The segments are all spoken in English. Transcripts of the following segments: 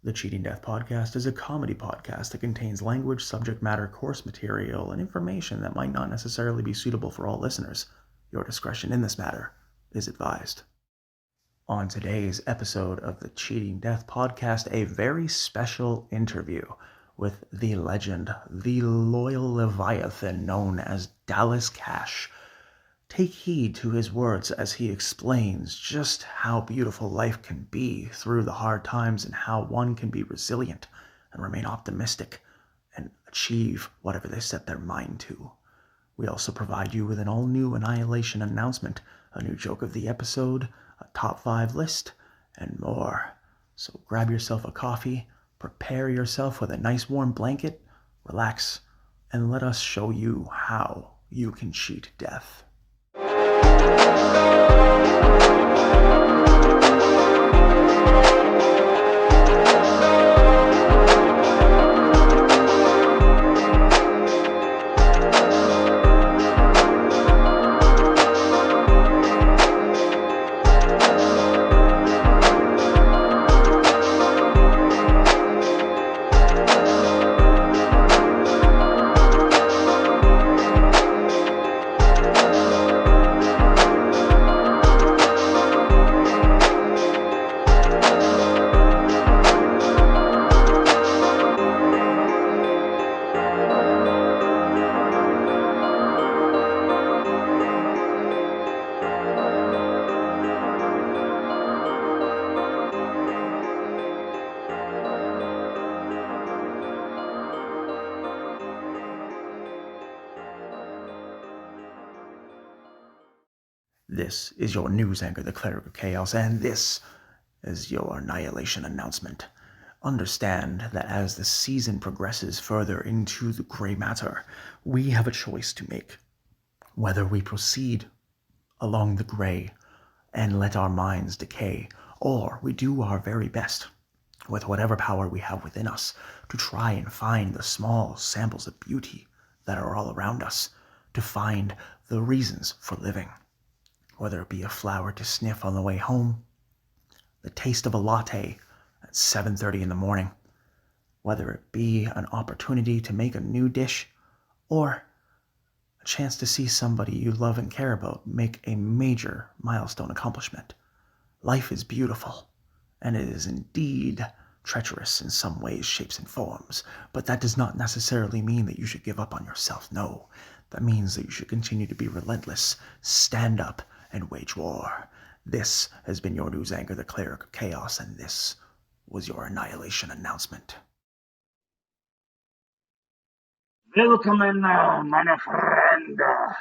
The Cheating Death podcast is a comedy podcast that contains language, subject matter, course material, and information that might not necessarily be suitable for all listeners. Your discretion in this matter is advised. On today's episode of the Cheating Death podcast, a very special interview with the legend, the loyal Leviathan known as Dallas Cash. Take heed to his words as he explains just how beautiful life can be through the hard times and how one can be resilient and remain optimistic and achieve whatever they set their mind to. We also provide you with an all-new Annihilation Announcement, a new joke of the episode, a top 5 list, and more. So grab yourself a coffee, prepare yourself with a nice warm blanket, relax, and let us show you how you can cheat death. This is your news anchor, the Cleric of Chaos, and this is your Annihilation Announcement. Understand that as the season progresses further into the gray matter, we have a choice to make. Whether we proceed along the gray and let our minds decay, or we do our very best with whatever power we have within us to try and find the small samples of beauty that are all around us, to find the reasons for living. Whether it be a flower to sniff on the way home, the taste of a latte at 7:30 in the morning, whether it be an opportunity to make a new dish, or a chance to see somebody you love and care about make a major milestone accomplishment. Life is beautiful, and it is indeed treacherous in some ways, shapes, and forms, but that does not necessarily mean that you should give up on yourself. No, that means that you should continue to be relentless, stand up, and wage war. This has been your news anchor, the Cleric of Chaos, and this was your Annihilation Announcement. Willkommen, meine Freunde.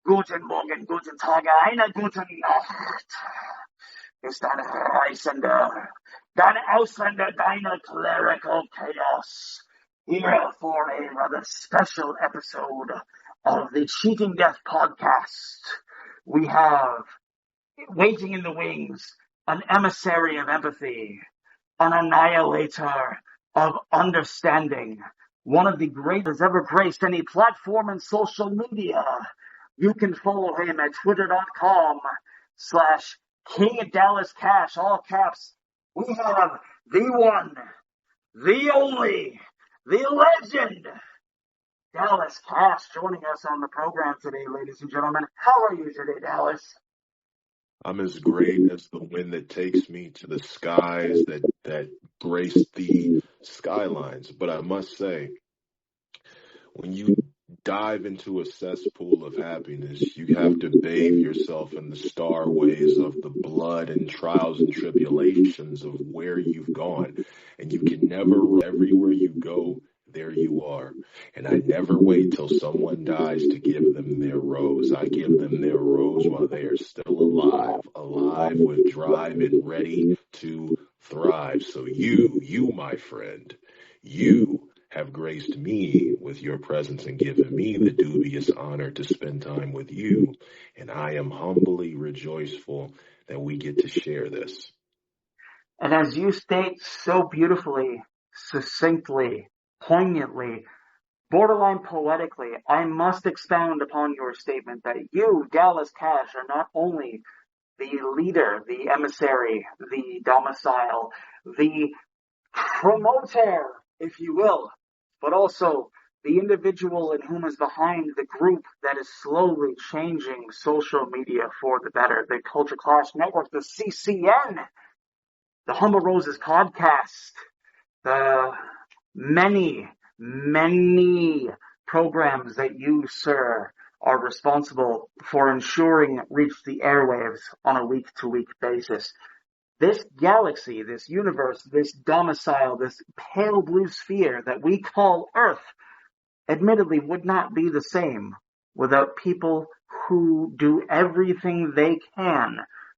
Guten Morgen, guten Tag, eine gute Nacht. Ist ein Reisender, dein Ausländer, deine Cleric of Chaos, here for a rather special episode of the Cheating Death podcast. We have, waiting in the wings, an emissary of empathy, an annihilator of understanding, one of the greatest ever graced any platform in social media. You can follow him at twitter.com/KingDallasCash, all caps. We have the one, the only, the legend, Dallas Cash, joining us on the program today, ladies and gentlemen. How are you today, Dallas? I'm as great as the wind that takes me to the skies that grace the skylines. But I must say, when you dive into a cesspool of happiness, you have to bathe yourself in the starways of the blood and trials and tribulations of where you've gone. And you can never, everywhere you go, there you are. And I never wait till someone dies to give them their rose. I give them their rose while they are still alive with drive and ready to thrive. So you, my friend, you have graced me with your presence and given me the dubious honor to spend time with you. And I am humbly rejoiceful that we get to share this. And as you state so beautifully, succinctly, poignantly, borderline poetically, I must expound upon your statement that you, Dallas Cash, are not only the leader, the emissary, the domicile, the promoter, if you will, but also the individual in whom is behind the group that is slowly changing social media for the better. The Culture Clash Network, the CCN, the Humble Roses podcast, the many, many programs that you, sir, are responsible for ensuring reach the airwaves on a week-to-week basis. This galaxy, this universe, this domicile, this pale blue sphere that we call Earth, admittedly would not be the same without people who do everything they can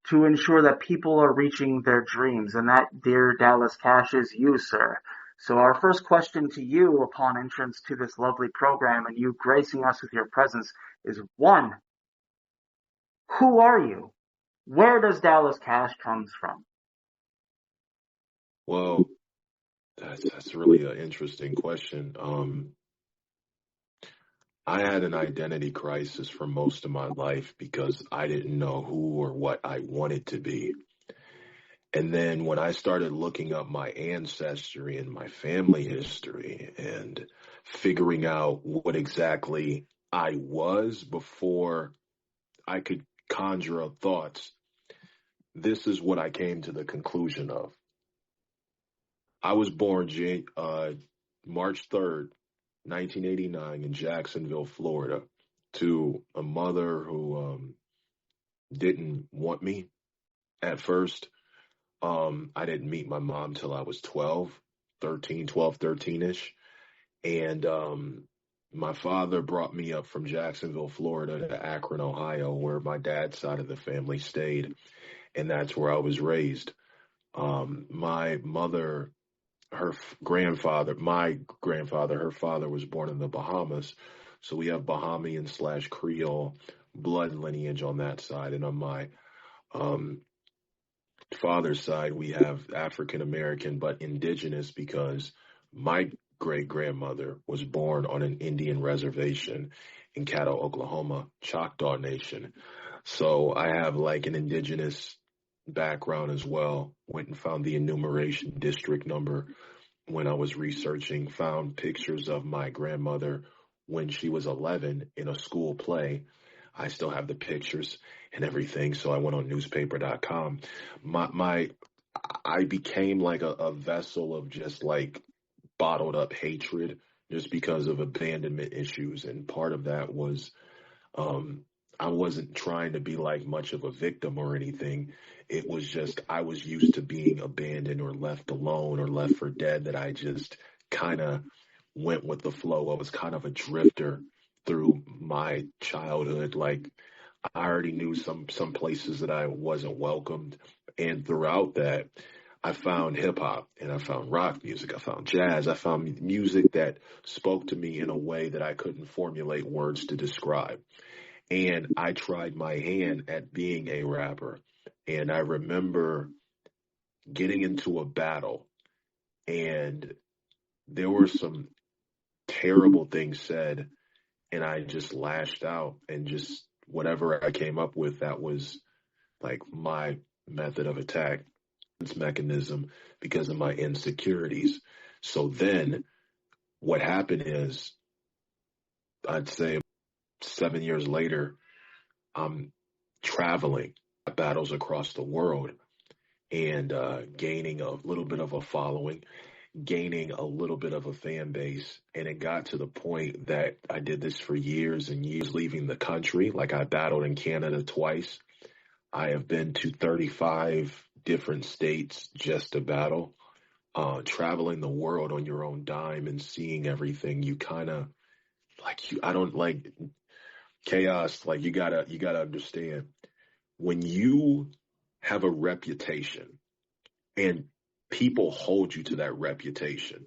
to ensure that people are reaching their dreams. And that, dear Dallas Cash, is you, sir. So our first question to you upon entrance to this lovely program and you gracing us with your presence is, one, who are you? Where does Dallas Cash comes from? Well, that's really an interesting question. I had an identity crisis for most of my life because I didn't know who or what I wanted to be. And then when I started looking up my ancestry and my family history and figuring out what exactly I was before I could conjure up thoughts, this is what I came to the conclusion of. I was born March 3rd, 1989 in Jacksonville, Florida, to a mother who didn't want me at first. I didn't meet my mom till I was 13-ish. And my father brought me up from Jacksonville, Florida to Akron, Ohio, where my dad's side of the family stayed. And that's where I was raised. My mother, my grandfather, her father was born in the Bahamas. So we have Bahamian/Creole blood lineage on that side. And on my um, father's side, we have African American, but indigenous because my great grandmother was born on an Indian reservation in Caddo, Oklahoma, Choctaw Nation. So I have like an indigenous background as well. Went and found the enumeration district number when I was researching, found pictures of my grandmother when she was 11 in a school play. I still have the pictures and everything, so I went on newspaper.com. I became like a vessel of just like bottled up hatred just because of abandonment issues, and part of that was um, I wasn't trying to be like much of a victim or anything. It was just I was used to being abandoned or left alone or left for dead that I just kind of went with the flow. I was kind of a drifter through my childhood. Like I already knew some places that I wasn't welcomed, and throughout that, I found hip hop and I found rock music. I found jazz. I found music that spoke to me in a way that I couldn't formulate words to describe. And I tried my hand at being a rapper. And I remember getting into a battle, and there were some terrible things said, and I just lashed out and just whatever I came up with, that was like my method of attack, mechanism because of my insecurities. So then what happened is, I'd say 7 years later, I'm traveling battles across the world and gaining a little bit of a following, gaining a little bit of a fan base. And it got to the point that I did this for years and years, leaving the country. Like I battled in Canada twice. I have been to 35 different states just to battle. Traveling the world on your own dime and seeing everything, you kind of like I don't like chaos. Like you gotta understand when you have a reputation and people hold you to that reputation,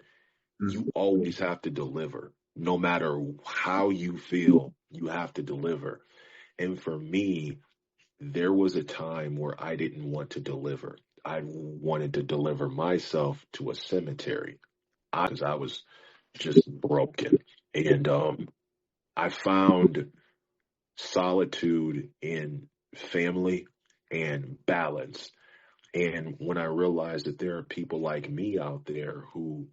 you always have to deliver. No matter how you feel, you have to deliver. And for me, there was a time where I didn't want to deliver. I wanted to deliver myself to a cemetery because I was just broken. And I found solitude in family and balance. And when I realized that there are people like me out there who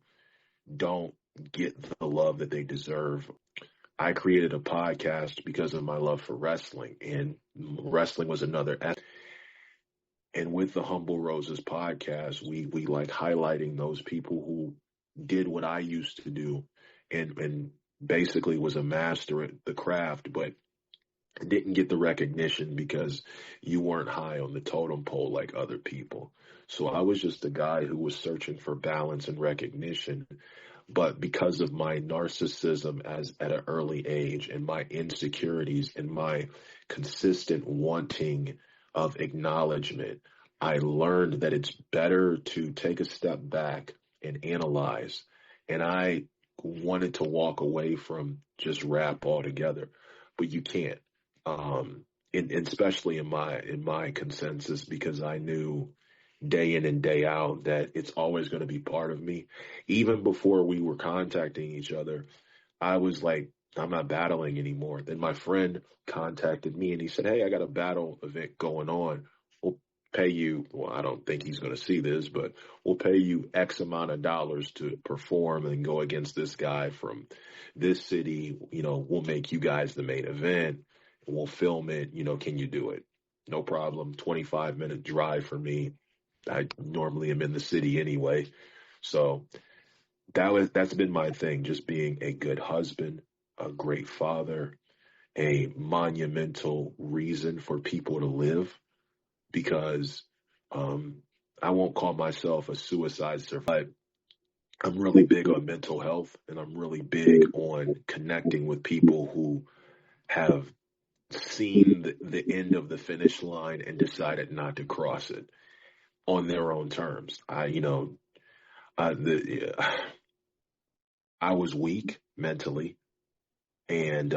don't get the love that they deserve, I created a podcast because of my love for wrestling, and wrestling was another. And with the Humble Roses podcast, we like highlighting those people who did what I used to do, and basically was a master at the craft, but didn't get the recognition because you weren't high on the totem pole like other people. So I was just a guy who was searching for balance and recognition, but because of my narcissism as at an early age and my insecurities and my consistent wanting of acknowledgement, I learned that it's better to take a step back and analyze. And I wanted to walk away from just rap altogether, but you can't. And especially in my consensus, because I knew day in and day out that it's always going to be part of me. Even before we were contacting each other, I was like, I'm not battling anymore. Then my friend contacted me and he said, hey, I got a battle event going on. We'll pay you. Well, I don't think he's going to see this, but we'll pay you X amount of dollars to perform and go against this guy from this city. We'll make you guys the main event. We'll film it. Can you do it? No problem. 25-minute drive for me. I normally am in the city anyway. So that's been my thing, just being a good husband, a great father, a monumental reason for people to live, because I won't call myself a suicide survivor. I'm really big on mental health, and I'm really big on connecting with people who have seen the end of the finish line and decided not to cross it on their own terms. I was weak mentally, and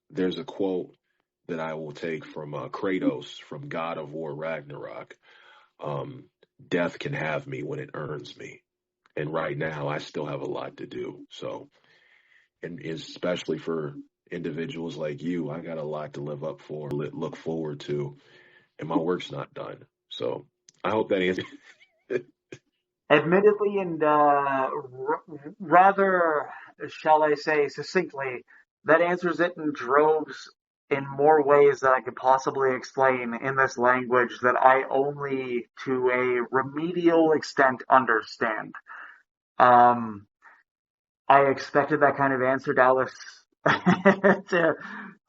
there's a quote that I will take from Kratos from God of War Ragnarok. Um, Death can have me when it earns me, and right now I still have a lot to do. So, and especially for individuals like you, I got a lot to live up for, look forward to, and my work's not done. So, I hope that answers. Admittedly, and rather, shall I say, succinctly, that answers it in droves in more ways than I could possibly explain in this language that I only to a remedial extent understand. Um, I expected that kind of answer, Dallas, to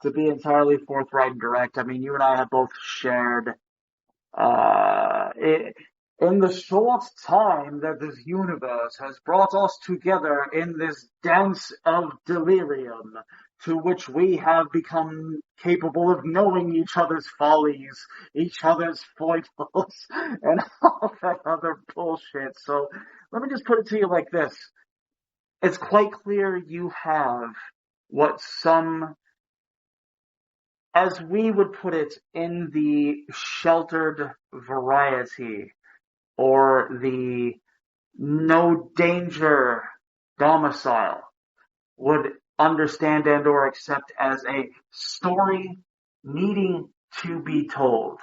to be entirely forthright and direct. I mean, you and I have both shared it, in the short time that this universe has brought us together in this dance of delirium, to which we have become capable of knowing each other's follies, each other's foibles, and all that other bullshit. So let me just put it to you like this. It's quite clear you have what some, as we would put it, in the sheltered variety or the no danger domicile would understand and or accept as a story needing to be told.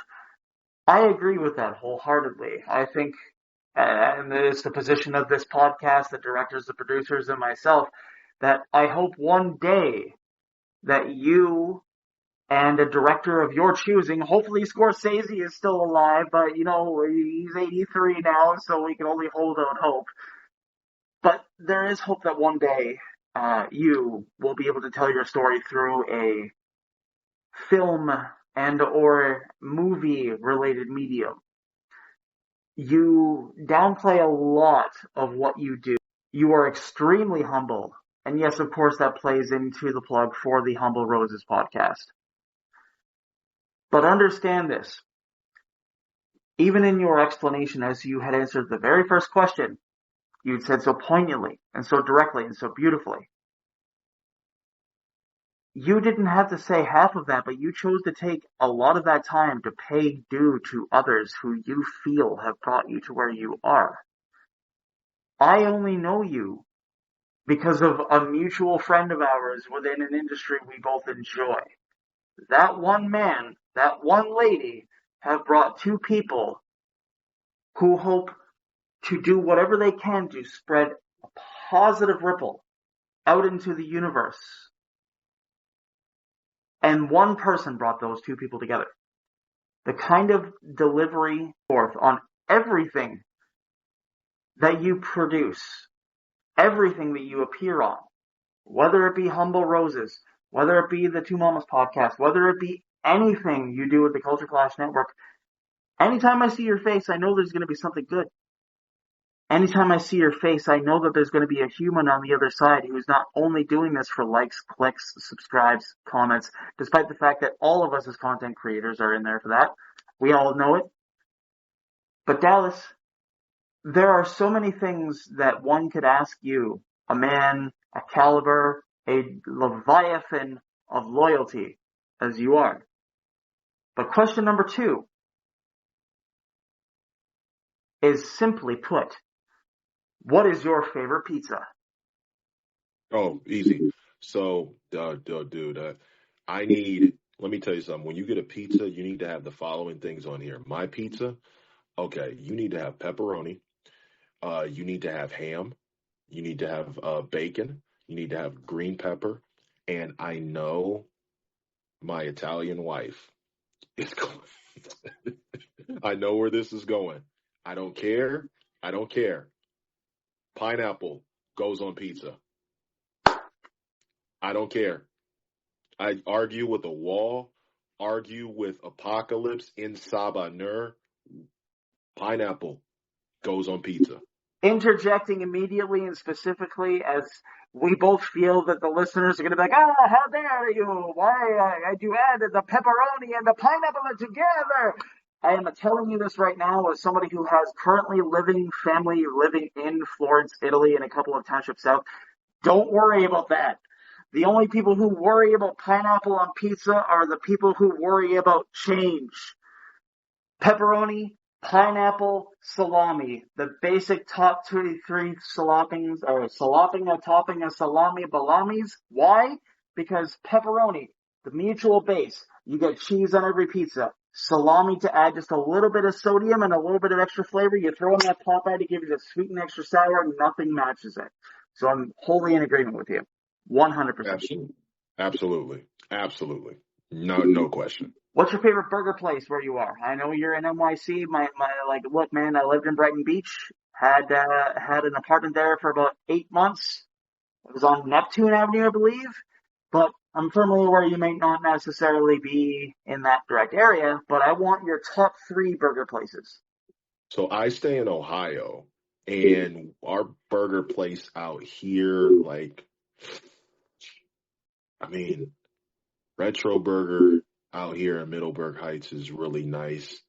I agree with that wholeheartedly. I think, and it's the position of this podcast, the directors, the producers, and myself, that I hope one day that you and a director of your choosing, hopefully Scorsese is still alive, but he's 83 now, so we can only hold out hope. But there is hope that one day you will be able to tell your story through a film and or movie related medium. You downplay a lot of what you do. You are extremely humble. And yes, of course, that plays into the plug for the Humble Roses podcast. But understand this. Even in your explanation, as you had answered the very first question, you'd said so poignantly and so directly and so beautifully. You didn't have to say half of that, but you chose to take a lot of that time to pay due to others who you feel have brought you to where you are. I only know you because of a mutual friend of ours within an industry we both enjoy. That one man, that one lady have brought two people who hope to do whatever they can to spread a positive ripple out into the universe. And one person brought those two people together. The kind of delivery forth on everything that you produce, everything that you appear on, whether it be Humble Roses, whether it be the Two Mamas podcast, whether it be anything you do with the Culture Clash Network, anytime I see your face, I know there's going to be something good. Anytime I see your face, I know that there's going to be a human on the other side who's not only doing this for likes, clicks, subscribes, comments, despite the fact that all of us as content creators are in there for that. We all know it. But Dallas, there are so many things that one could ask you, a man, a caliber, a leviathan of loyalty as you are. But question number 2 is simply put, what is your favorite pizza? Oh, easy. So, dude, let me tell you something. When you get a pizza, you need to have the following things on here. My pizza, okay, you need to have pepperoni. You need to have ham. You need to have bacon. You need to have green pepper. And I know my Italian wife is going. I know where this is going. I don't care. I don't care. Pineapple goes on pizza. I don't care. I argue with a wall, argue with apocalypse in Sabanur. Pineapple goes on pizza. Interjecting immediately and specifically as we both feel that the listeners are going to be like, how dare you? Why did you add the pepperoni and the pineapple together? I am telling you this right now as somebody who has currently family living in Florence, Italy, and a couple of townships south. Don't worry about that. The only people who worry about pineapple on pizza are the people who worry about change. Pepperoni, pineapple, salami. The basic top 23 topping of salami balamis. Why? Because pepperoni, the mutual base. You get cheese on every pizza. Salami to add just a little bit of sodium and a little bit of extra flavor. You throw in that Popeye to give you the sweet and extra sour. Nothing matches it. So I'm wholly in agreement with you. 100%. Absolutely. No question. What's your favorite burger place where you are? I know you're in NYC. Look, man, I lived in Brighton Beach. Had an apartment there for about 8 months. It was on Neptune Avenue, I believe. But I'm firmly aware you may not necessarily be in that direct area. But I want your top 3 burger places. So I stay in Ohio, and our burger place out here, Retro Burger out here in Middleburg Heights is really nice.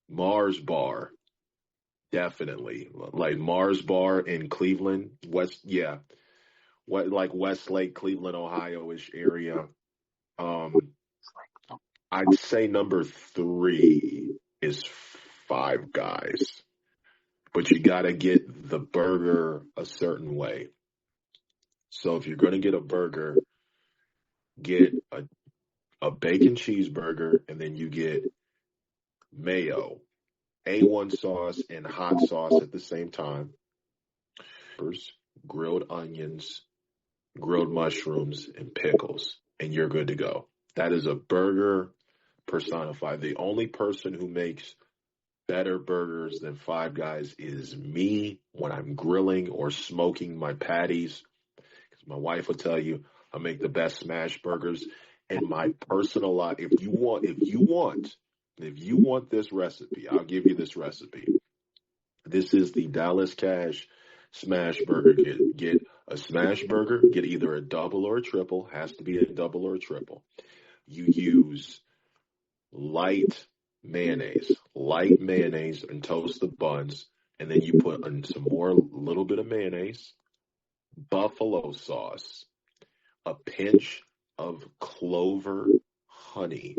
Mars Bar, definitely. Like Mars Bar in Cleveland, Westlake, Cleveland, Ohio-ish area. I'd say number 3 is Five Guys, but you gotta get the burger a certain way. So if you're gonna get a burger, get a bacon cheeseburger, and then you get mayo, A1 sauce, and hot sauce at the same time. Grilled onions, grilled mushrooms, and pickles, and you're good to go. That is a burger personified. The only person who makes better burgers than Five Guys is me when I'm grilling or smoking my patties. Because my wife will tell you I make the best smash burgers. And my personal life, if you want this recipe, I'll give you this recipe. This is the Dallas Cash smash burger. Get a smash burger, get either a double or a triple, has to be a double or a triple. You use light mayonnaise and toast the buns, and then you put in some more, little bit of mayonnaise, buffalo sauce, a pinch of clover honey,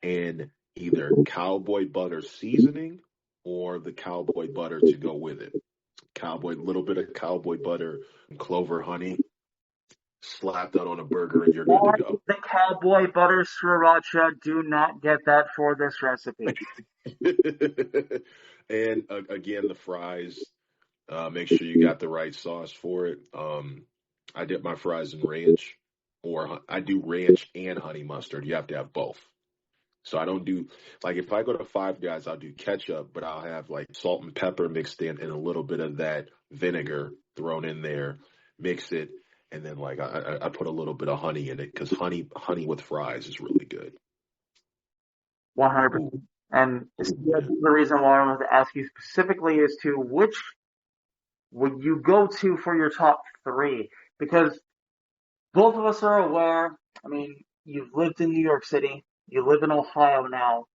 and either cowboy butter seasoning or the cowboy butter to go with it. Little bit of cowboy butter and clover honey. slap that on a burger and you're good to Why go. the cowboy butter sriracha? Do not get that for this recipe. And again, the fries. Make sure you got the right sauce for it. I dip my fries in ranch, or I do ranch and honey mustard. You have to have both. So I don't do like if I go to Five Guys, I'll do ketchup, but I'll have like salt and pepper mixed in and a little bit of that vinegar thrown in there, mix it, and then like I put a little bit of honey in it because honey with fries is really good. 100%. Ooh, And ooh, that's man. the reason why I wanted to ask you specifically as to which would you go to for your top three? Because both of us are aware. I mean, you've lived in New York City, you live in Ohio now,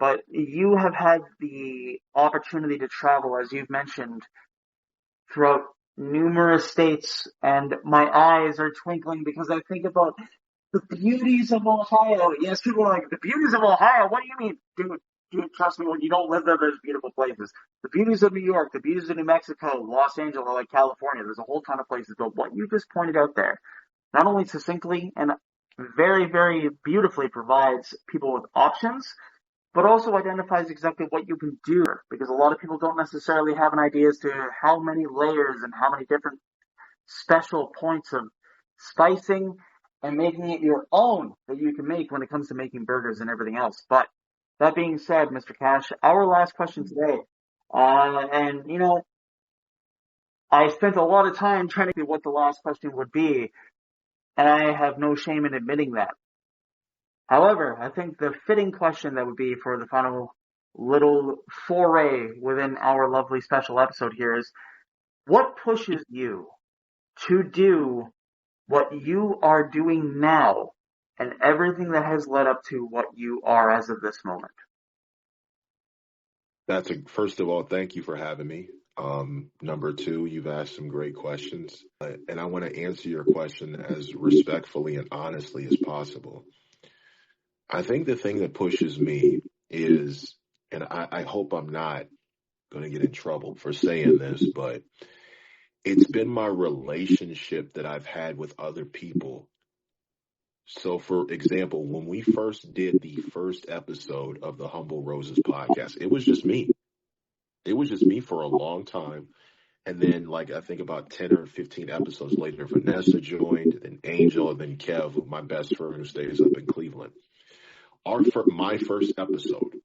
but you have had the opportunity to travel, as you've mentioned, throughout numerous states, and my eyes are twinkling because I think about the beauties of Ohio. Yes, people are like, the beauties of Ohio? What do you mean? Dude, trust me, when you don't live there, there's beautiful places. The beauties of New York, the beauties of New Mexico, Los Angeles, like California, there's a whole ton of places. But what you just pointed out there, not only succinctly and very, very beautifully provides people with options, but also identifies exactly what you can do. Because a lot of people don't necessarily have an idea as to how many layers and how many different special points of spicing and making it your own that you can make when it comes to making burgers and everything else. But that being said, Mr. Cash, our last question today, and you know, I spent a lot of time trying to think what the last question would be, and I have no shame in admitting that. However, I think the fitting question that would be for the final little foray within our lovely special episode here is, what pushes you to do what you are doing now and everything that has led up to what you are as of this moment? First of all, thank you for having me. Number two, you've asked some great questions, and I want to answer your question as respectfully and honestly as possible. I think the thing that pushes me is, and I hope I'm not going to get in trouble for saying this, but it's been my relationship that I've had with other people. So, for example, when we first did the first episode of the Humble Roses podcast, it was just me. It was just me for a long time. And then, like, I think about 10 or 15 episodes later, Vanessa joined, then Angel, and then Kev, my best friend who stays up in Cleveland. My first episode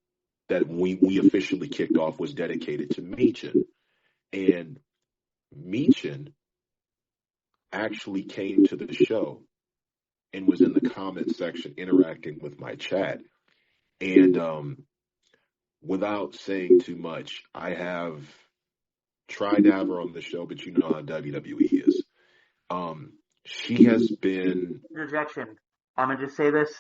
that we officially kicked off was dedicated to Meechin. And Meechin actually came to the show and was in the comment section interacting with my chat. And without saying too much, I have tried to have her on the show, but you know how WWE is. She has been Interjection. I'm going to just say this.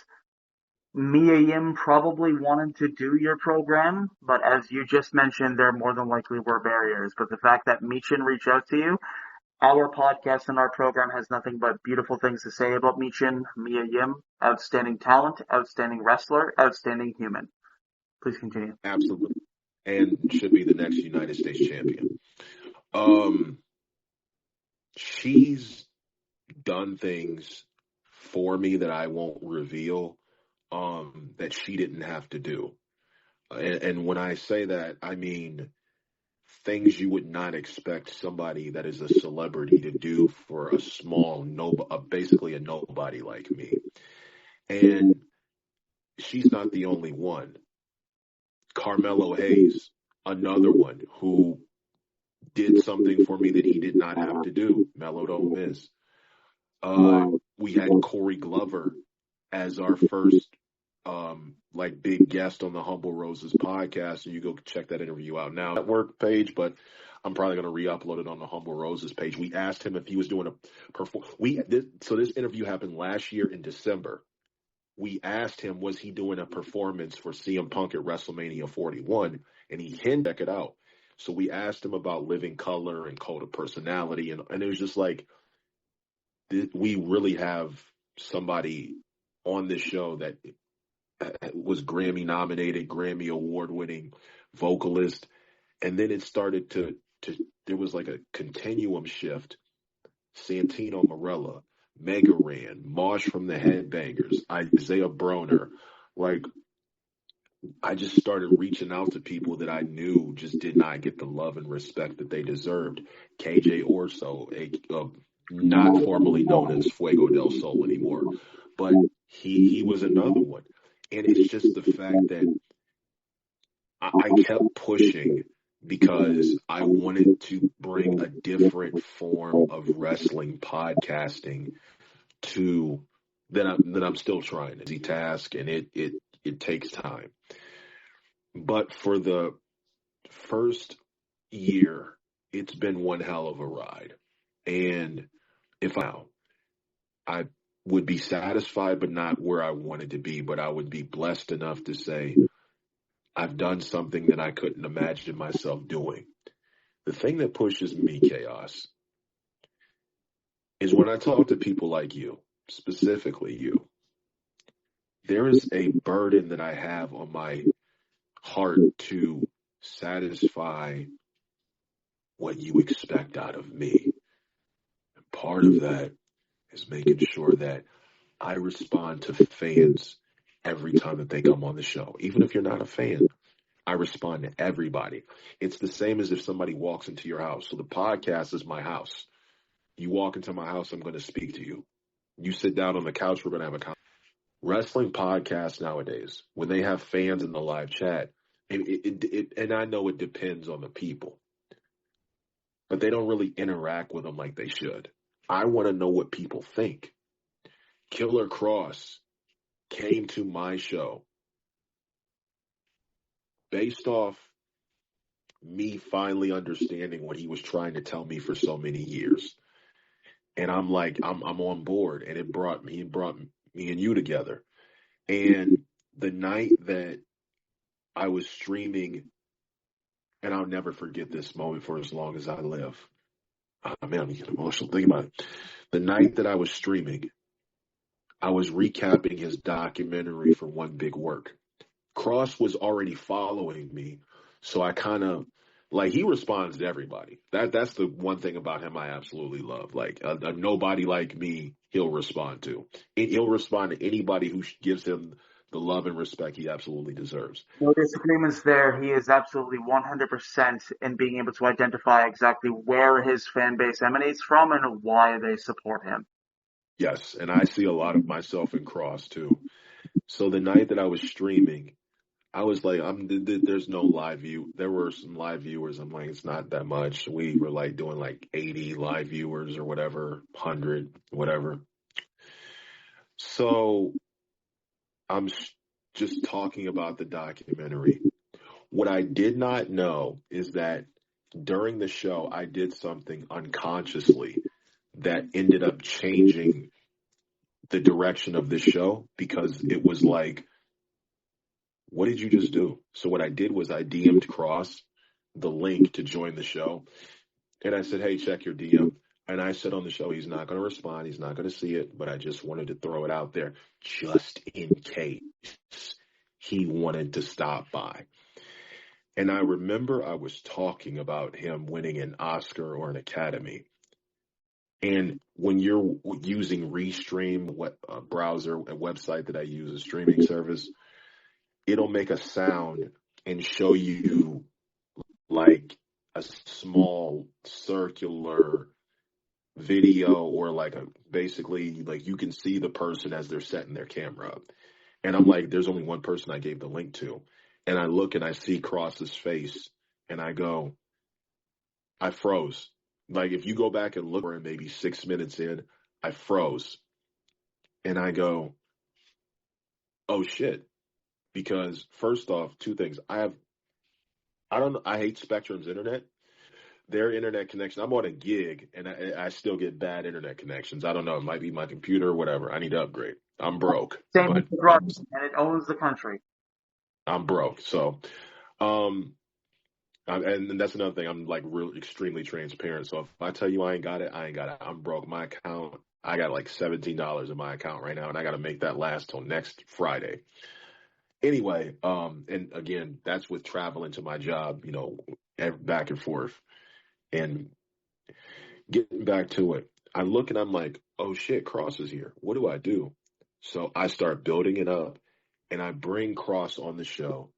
Mia Yim probably wanted to do your program, but as you just mentioned, there more than likely were barriers. But the fact that Meechin reached out to you, our podcast and our program has nothing but beautiful things to say about Meechin, Mia Yim. Outstanding talent, outstanding wrestler, outstanding human. Please continue. absolutely and should be the next United States champion. Um, she's done things for me that I won't reveal, that she didn't have to do. And when I say that, I mean things you would not expect somebody that is a celebrity to do for a small, basically a nobody like me. And she's not the only one. Carmelo Hayes, another one who did something for me that he did not have to do. Melo don't miss. Uh, we had Corey Glover as our first like big guest on the Humble Roses podcast, and you go check that interview out now. Network page, but I'm probably going to re-upload it on the Humble Roses page. We asked him if he was doing a so this interview happened last year in December. We asked him, was he doing a performance for CM Punk at WrestleMania 41, and he hinted check it out. So we asked him about Living Color and Code of Personality, and it was just like we really have somebody on this show that was Grammy nominated, Grammy award winning vocalist. And then it started to there was like a continuum shift. Santino Marella, Mega Ran, Mosh from the Headbangers, Isaiah Broner. Like, I just started reaching out to people that I knew just did not get the love and respect that they deserved. KJ Orso, not formerly known as Fuego del Sol anymore, but he was another one. And it's just the fact that I kept pushing because I wanted to bring a different form of wrestling podcasting to that I'm still trying. It's a task, and it takes time. But for the first year, it's been one hell of a ride. And if I would be satisfied, but not where I wanted to be, but I would be blessed enough to say, I've done something that I couldn't imagine myself doing. The thing that pushes me, Chaos, is when I talk to people like you, specifically you, there is a burden that I have on my heart to satisfy what you expect out of me. And part of that is making sure that I respond to fans every time that they come on the show. Even if you're not a fan, I respond to everybody. It's the same as if somebody walks into your house. So the podcast is my house. You walk into my house, I'm going to speak to you. You sit down on the couch, we're going to have a conversation. Wrestling podcasts nowadays, when they have fans in the live chat, and I know it depends on the people, but they don't really interact with them like they should. I want to know what people think. Killer Cross came to my show based off me finally understanding what he was trying to tell me for so many years. And I'm like, I'm on board. And it brought me and you together. And the night that I was streaming, and I'll never forget this moment for as long as I live. Oh, man, I'm getting emotional thinking about it. The night that I was streaming, I was recapping his documentary for One Big Work. Cross was already following me, so I kind of like he responds to everybody. That's the one thing about him I absolutely love. Like a nobody like me, he'll respond to. And he'll respond to anybody who gives him the love and respect he absolutely deserves. No disagreements there. He is absolutely 100% in being able to identify exactly where his fan base emanates from and why they support him. Yes, and I see a lot of myself in Cross too. So the night that I was streaming, I was like, there's no live view. There were some live viewers. I'm like, it's not that much. We were like doing like 80 live viewers or whatever, 100, whatever. So I'm just talking about the documentary. What I did not know is that during the show, I did something unconsciously that ended up changing the direction of this show because it was like, what did you just do? So what I did was I DM'd Cross the link to join the show. And I said, hey, check your DM. And I said on the show, he's not going to respond. He's not going to see it. But I just wanted to throw it out there just in case he wanted to stop by. And I remember I was talking about him winning an Oscar or an Academy. And when you're using Restream, a browser, a website that I use, a streaming service, it'll make a sound and show you like a small circular video or like basically like you can see the person as they're setting their camera up. And I'm like, there's only one person I gave the link to. And I look and I see Cross's face and I go, I froze. Like if you go back and look for him maybe 6 minutes in, I froze. And I go, oh shit. Because first off, two things. I hate Spectrum's internet. Their internet connection, I'm on a gig and I still get bad internet connections. I don't know. It might be my computer or whatever. I need to upgrade. I'm broke, Same but with the Russian, and it owns the country. I'm broke. So, and that's another thing. I'm like real extremely transparent. So if I tell you I ain't got it, I ain't got it. I'm broke. My account, I got like $17 in my account right now, and I got to make that last till next Friday. Anyway, and again, that's with traveling to my job, back and forth. And getting back to it, I look and I'm like, oh shit, Cross is here. What do I do? So I start building it up and I bring Cross on the show.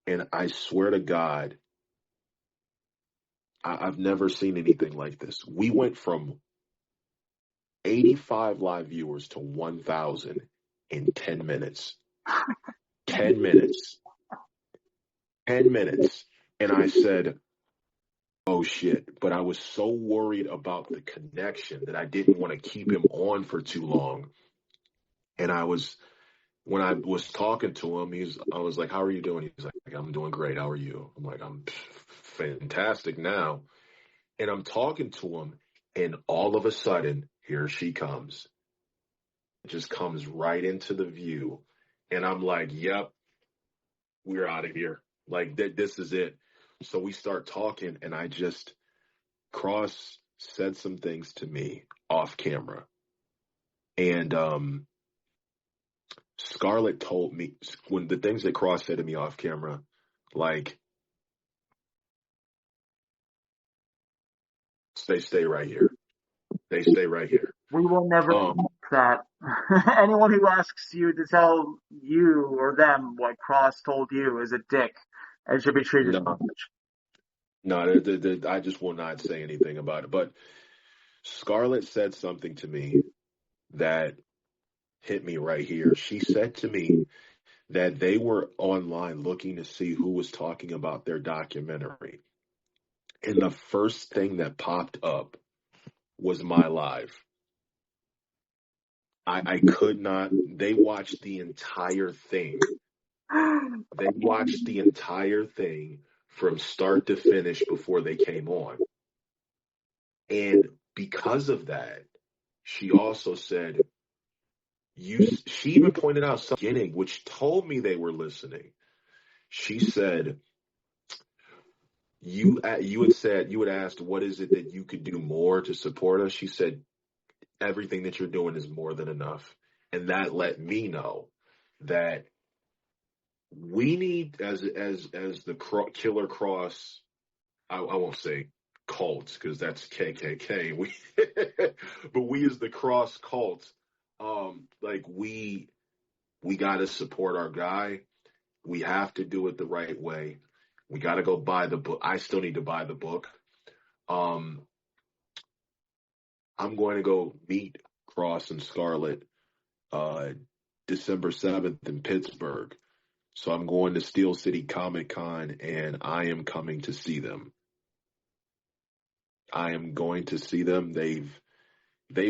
And I swear to God, I've never seen anything like this. We went from 85 live viewers to 1,000 in 10 minutes. 10 minutes. 10 minutes. And I said, oh shit. But I was so worried about the connection that I didn't want to keep him on for too long. And when I was talking to him, I was like, how are you doing? He's like, I'm doing great. How are you? I'm like, I'm fantastic now. And I'm talking to him, and all of a sudden, here she comes. It just comes right into the view. And I'm like, yep, we're out of here. Like, this is it. So we start talking, and Cross said some things to me off camera. And Scarlett told me when the things that Cross said to me off camera, like, they stay right here. They stay right here. We will never that. Anyone who asks you to tell you or them what Cross told you is a dick and should be treated as No, such. no, I just will not say anything about it. But Scarlett said something to me that hit me right here. She said to me that they were online looking to see who was talking about their documentary. And the first thing that popped up was my live. I could not, they watched the entire thing. They watched the entire thing from start to finish before they came on. And because of that, she also said, she even pointed out something which told me they were listening. She said, you had asked, what is it that you could do more to support us? She said, everything that you're doing is more than enough. And that let me know that we need, as the Killer Cross, I won't say cult because that's KKK. But we as the Cross cult, like we got to support our guy. We have to do it the right way. We got to go buy the book. I still need to buy the book. Um, I'm going to go meet Cross and Scarlett uh, December 7th in Pittsburgh. So I'm going to Steel City Comic Con and I am coming to see them. I am going to see them. They've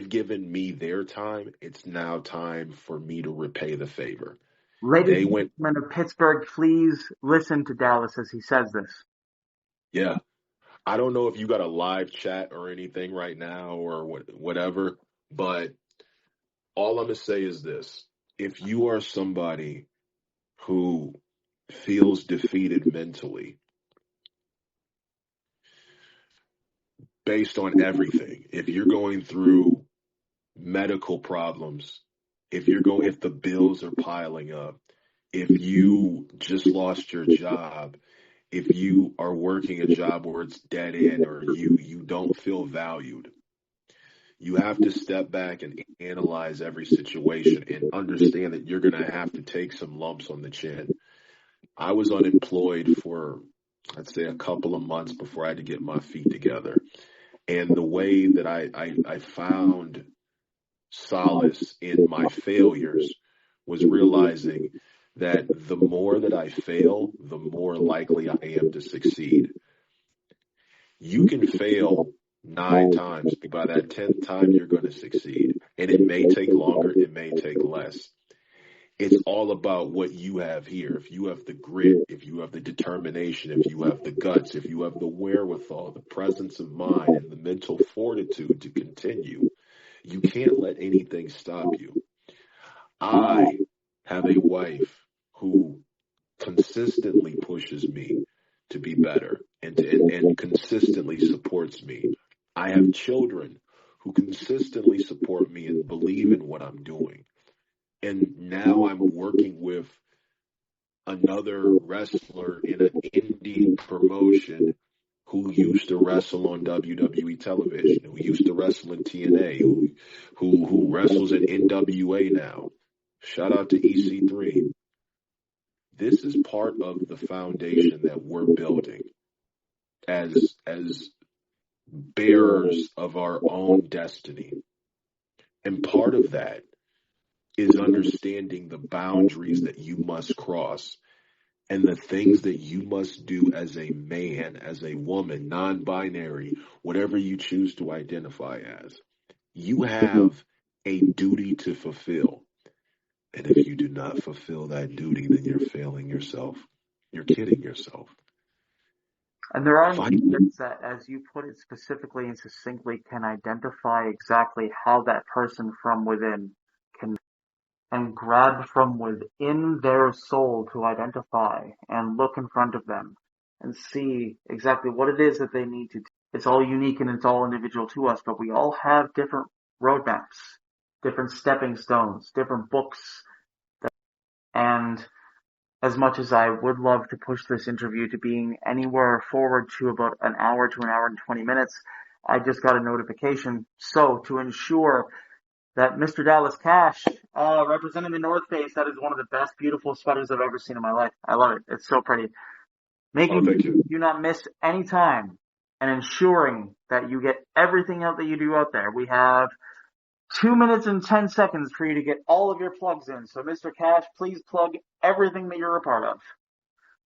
given me their time. It's now time for me to repay the favor. Ladies and gentlemen of Pittsburgh, please listen to Dallas as he says this. Yeah. I don't know if you got a live chat or anything right now or whatever, but all I'm going to say is this. If you are somebody who feels defeated mentally based on everything, if you're going through medical problems, if the bills are piling up, if you just lost your job, if you are working a job where it's dead end or you don't feel valued, you have to step back and analyze every situation and understand that you're going to have to take some lumps on the chin. I was unemployed for, I'd say, a couple of months before I had to get my feet together. And the way that I found solace in my failures was realizing that the more that I fail, the more likely I am to succeed. You can fail 9 times, but by that 10th time, you're going to succeed. And it may take longer, it may take less. It's all about what you have here. If you have the grit, if you have the determination, if you have the guts, if you have the wherewithal, the presence of mind, and the mental fortitude to continue, you can't let anything stop you. I have a wife who consistently pushes me to be better and consistently supports me. I have children who consistently support me and believe in what I'm doing. And now I'm working with another wrestler in an indie promotion who used to wrestle on WWE television, who used to wrestle in TNA, who wrestles in NWA now. Shout out to EC3. This is part of the foundation that we're building as bearers of our own destiny. And part of that is understanding the boundaries that you must cross and the things that you must do as a man, as a woman, non-binary, whatever you choose to identify as. You have a duty to fulfill. And if you do not fulfill that duty, then you're failing yourself. You're kidding yourself. And there are things that, as you put it specifically and succinctly, can identify exactly how that person from within can and grab from within their soul to identify and look in front of them and see exactly what it is that they need to do. It's all unique and it's all individual to us, but we all have different roadmaps, different stepping stones, different books. And as much as I would love to push this interview to being anywhere forward to about an hour to an hour and 20 minutes, I just got a notification. So to ensure that Mr. Dallas Cash, representing the North Face, that is one of the best, beautiful sweaters I've ever seen in my life. I love it. It's so pretty. Making sure you not miss any time and ensuring that you get everything out that you do out there. We have 2 minutes and 10 seconds for you to get all of your plugs in. So, Mr. Cash, please plug everything that you're a part of.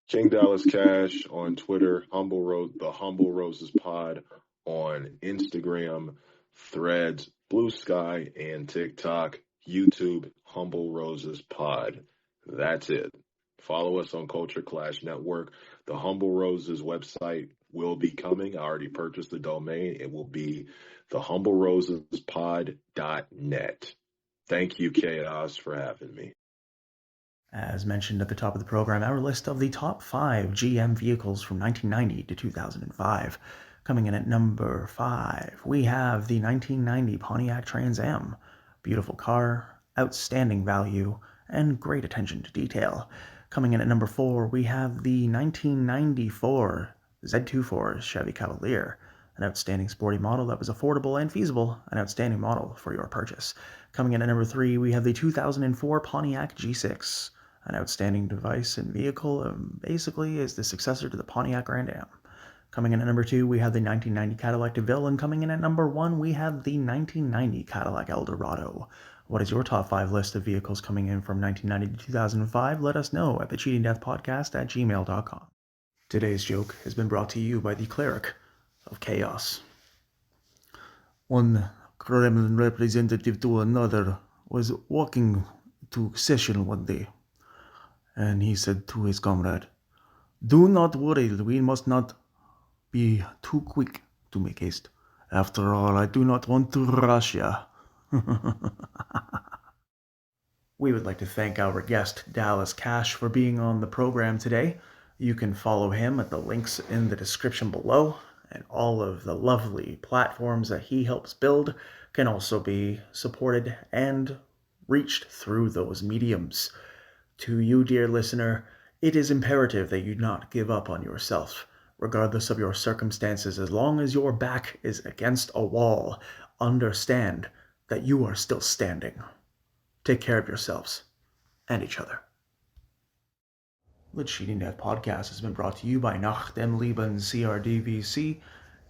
King Dallas Cash on Twitter, the Humble Roses Pod on Instagram, Threads, Blue Sky, and TikTok, YouTube, Humble Roses Pod. That's it. Follow us on Culture Clash Network. The Humble Roses website will be coming. I already purchased the domain. It will be thehumblerosespod.net. Thank you, Chaos, for having me. As mentioned at the top of the program, our list of the top 5 GM vehicles from 1990 to 2005. Coming in at number 5, we have the 1990 Pontiac Trans Am. Beautiful car, outstanding value, and great attention to detail. Coming in at number 4, we have the 1994 Z24 Chevy Cavalier, an outstanding sporty model that was affordable and feasible, an outstanding model for your purchase. Coming in at number 3, we have the 2004 Pontiac G6, an outstanding device and vehicle, basically is the successor to the Pontiac Grand Am. Coming in at number 2, we have the 1990 Cadillac DeVille, and coming in at number 1, we have the 1990 Cadillac Eldorado. What is your top 5 list of vehicles coming in from 1990 to 2005? Let us know at thecheatingdeathpodcast@gmail.com. Today's joke has been brought to you by the Cleric of Chaos. One Kremlin representative to another was walking to session one day, and he said to his comrade, "Do not worry, we must not be too quick to make haste. After all, I do not want to rush ya." We would like to thank our guest, Dallas Cash, for being on the program today. You can follow him at the links in the description below, and all of the lovely platforms that he helps build can also be supported and reached through those mediums. To you, dear listener, it is imperative that you not give up on yourself, regardless of your circumstances. As long as your back is against a wall, understand that you are still standing. Take care of yourselves and each other. The Cheating Death Podcast has been brought to you by Nach dem Leben, CRDVC,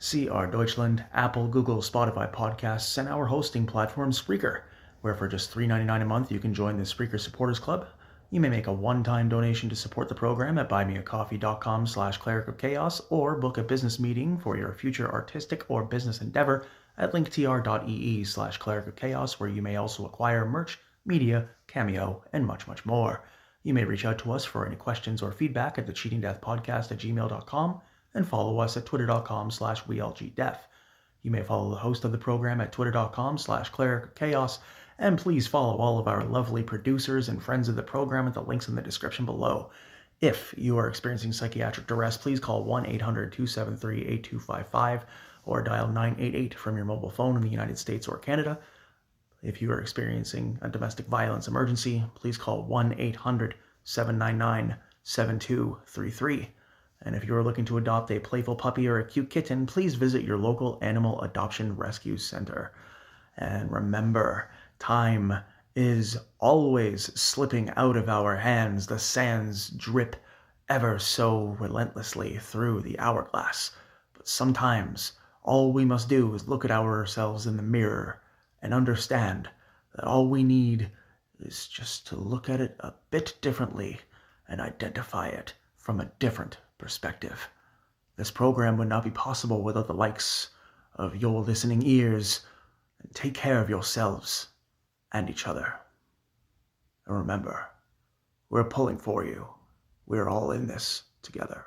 CR Deutschland, Apple, Google, Spotify podcasts, and our hosting platform Spreaker, where for just $3.99 a month you can join the Spreaker Supporters Club. You may make a one-time donation to support the program at buymeacoffee.com/Cleric of Chaos, or book a business meeting for your future artistic or business endeavor at linktr.ee/Cleric of Chaos, where you may also acquire merch, media, Cameo, and much, much more. You may reach out to us for any questions or feedback at thecheatingdeathpodcast@gmail.com, and follow us at twitter.com/WeAllGDeath. You may follow the host of the program at twitter.com/Cleric of Chaos, and please follow all of our lovely producers and friends of the program at the links in the description below. If you are experiencing psychiatric duress, please call 1-800-273-8255 or dial 988 from your mobile phone in the United States or Canada. If you are experiencing a domestic violence emergency, please call 1-800-799-7233. And if you're looking to adopt a playful puppy or a cute kitten, please visit your local animal adoption rescue center. And remember, time is always slipping out of our hands. The sands drip ever so relentlessly through the hourglass. But sometimes all we must do is look at ourselves in the mirror and understand that all we need is just to look at it a bit differently and identify it from a different perspective. This program would not be possible without the likes of your listening ears. And take care of yourselves and each other. And remember, we're pulling for you. We're all in this together.